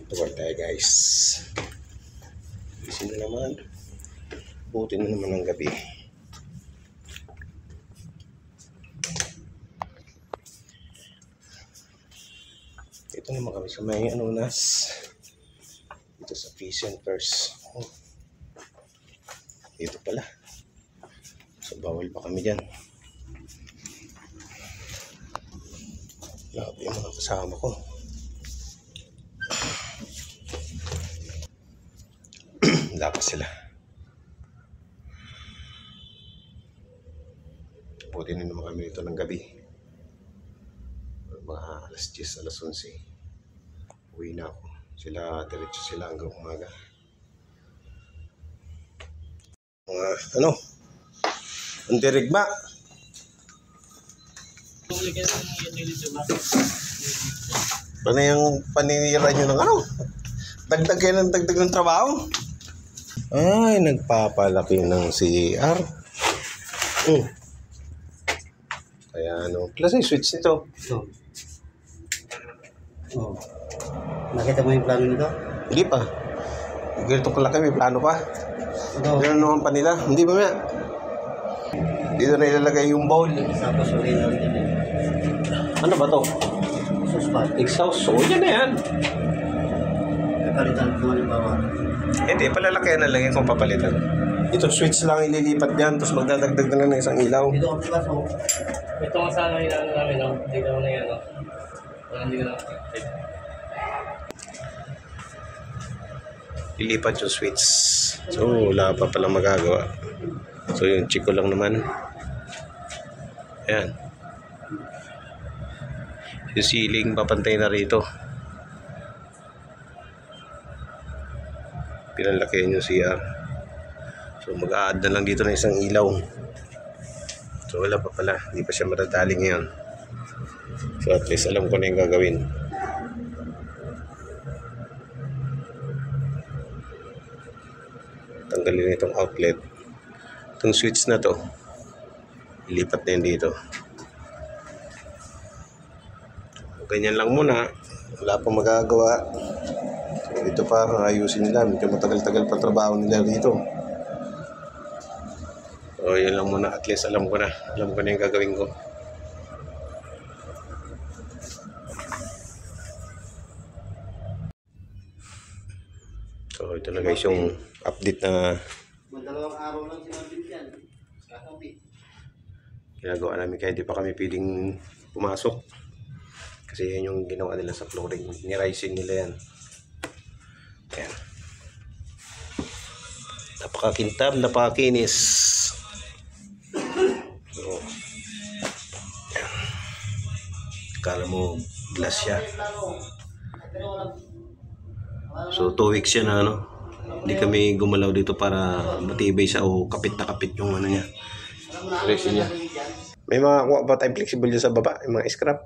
Tuwag tayo guys. Gising na naman. Buti na naman ang gabi. Ito naman kami sa may anunas. Dito sa Fish and First. Oh. Dito pala. So bawal pa kami dyan. Lahat yung mga kasama ko. Lapas sila. Buti na naman kami dito ng gabi. Mga alas 10, alas 11. Uwi na ako. Diretso sila hanggang umaga. Mga ang dirigma. Paano yung paninira nyo ng dagdag kayo ng dagdag ng trabaho? Ay, nagpapalaki ng CR. Kaya plus ay switch nito. Nakita mo yung plano nito? Hindi pa. Ganito kalaki, may plano pa. Ganun naman pa nila. Hindi ba nga? Dito na ilalagay yung bowl. Tapos ulit na rin din. Ano ba to? Exhaust. Exhaust. So, yan na yan. Napalitan ko halimbawa. Hindi, palalakihan na lang yan kung papalitan. Ito switch lang ililipat yan, tapos magdadagdag na lang ng isang ilaw. Dito ang pilas mo. Ito nga sana yung namin, no? Hindi ko na yan, no? Hindi ko na. Lilipat yung switch. So, wala pa palang magagawa. So, yung chiko lang naman. Ayan. Yung ceiling, papantay na rito. Pinalakihan yung CR. So, mag-a-add na lang dito ng isang ilaw. So, wala pa pala. Hindi pa siya matadali ngayon. So, at least alam ko na yung gagawin. Tanggalin itong outlet. Itong switch na to, ilipat na yun dito. Ganyan lang muna. Wala pang magagawa. So, ito pa, ayusin nila. Medyo matagal-tagal pa trabaho nila dito. So, yun lang muna. At least alam ko na. Alam ko na yung gagawin ko. So, ito na guys yung update na Dalawang araw lang sinabi yan. Kakabi. ginagawa namin kaya di pa kami pwedeng pumasok. Kasi yan yung ginawa nila sa flooring. Niraisin nila yan. Ayan. Napakakintab, napakakinis. So, ayan. Kala mo glass siya. So 2 weeks yan na hindi kami gumalaw dito para matibay siya o kapit na kapit yung niya. Resin niya. May mga kuha ba tayong flexible dyan sa baba? Yung mga scrap.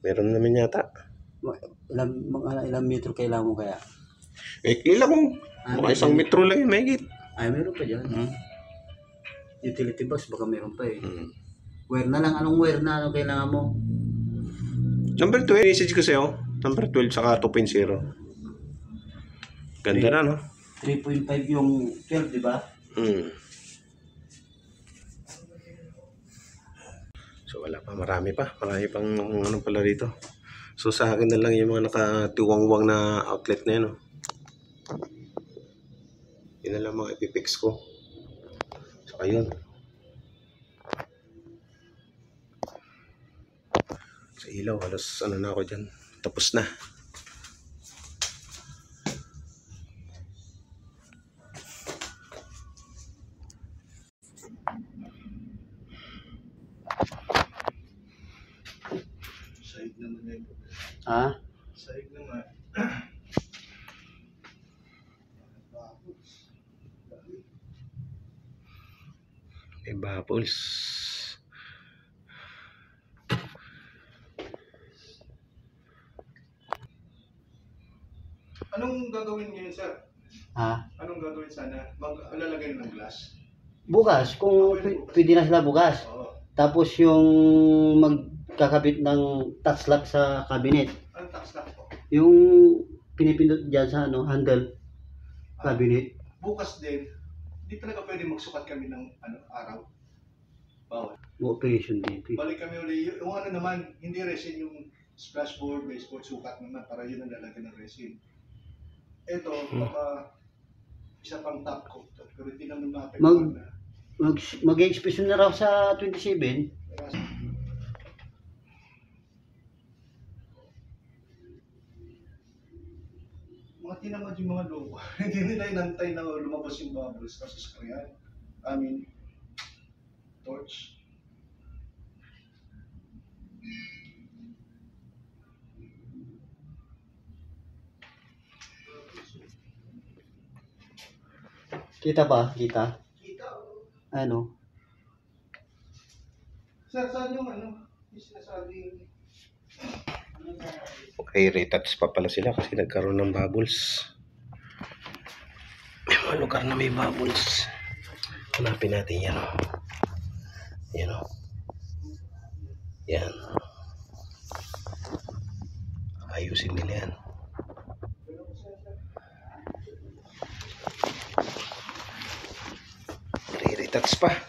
Meron naman yata. Ilang metro kailangan mo kaya? Kila ko. Mga 1 metro lang yung mahigit. Ay, meron pa dyan. Utility box, baka meron pa eh. Wire na lang. Anong wire na? Anong kailangan mo? Number 12, message ko sa'yo. Number 12 saka 2.0. Ganda na, no? 3.5 yung 12, di ba? So wala pa, marami pa. Marami pang pala dito. So sa akin na lang yung mga nakatiwangwang na outlet na yun, no? Yun na lang mga ipipix ko. So ayun. Sa ilaw, halos na ako dyan. Tapos na. Sahig naman na ito. Ha? Sahig naman. May bubbles. Anong gagawin ngayon, sir? Ha? Anong gagawin sana? Lalagay ng glass? Bukas, kung pwede na sila bukas. Oo. Tapos yung magkakabit ng touch lock sa cabinet. Anong tax lock po? Yung pinipindot dyan sa ano, handle, cabinet. Bukas din, hindi talaga pwede magsukat kami ng araw. Bawal. Operation dito. Balik kami ulit. Yung ano naman, hindi resin yung splashboard, baseboard, sukat naman para yun ang lalagyan ng resin. Ito, baka isa pang top coat. Pero hindi naman Mag- na. Mag-expression na raw sa 27. Mga tinamad yung mga loko. Hindi nila inantay na lumabas yung bubbles kasi sprayan. Torch. Kita ba? Kita? Kita. Ano? Sir, saan yung yung sinasabing Okay, retouch pa pala sila kasi nagkaroon ng bubbles. May mga lugar na may bubbles. Hanapin natin yan. Yan o. Yan. Ayusin nila yan. Re-retouch pa.